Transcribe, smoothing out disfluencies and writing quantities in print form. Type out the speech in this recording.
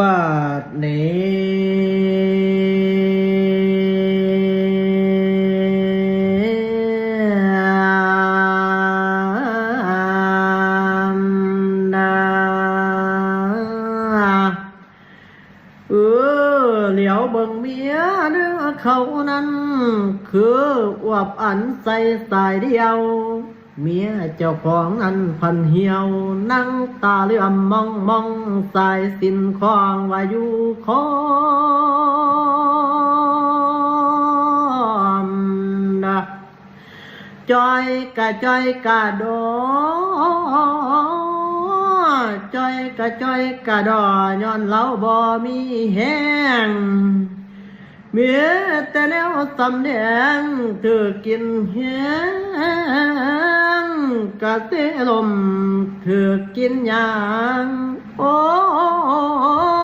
บาดนี้เหลียวเบิ่งเมียเนื้อเขานั้นคืออวบอันใส่สายเดียวเมียเจ้าของนั้นพันเหี่ยวนั่งตาเหลื่อมมองสายสินคองว่าอยู่คอมนะจอยกะจอยกะดอจอยกะจอยกะดอย้อนเราบ่มีแห้งมีแต่แนวสำเนียงเธอกินแห้งกะเตลมเธอกินยางโอ้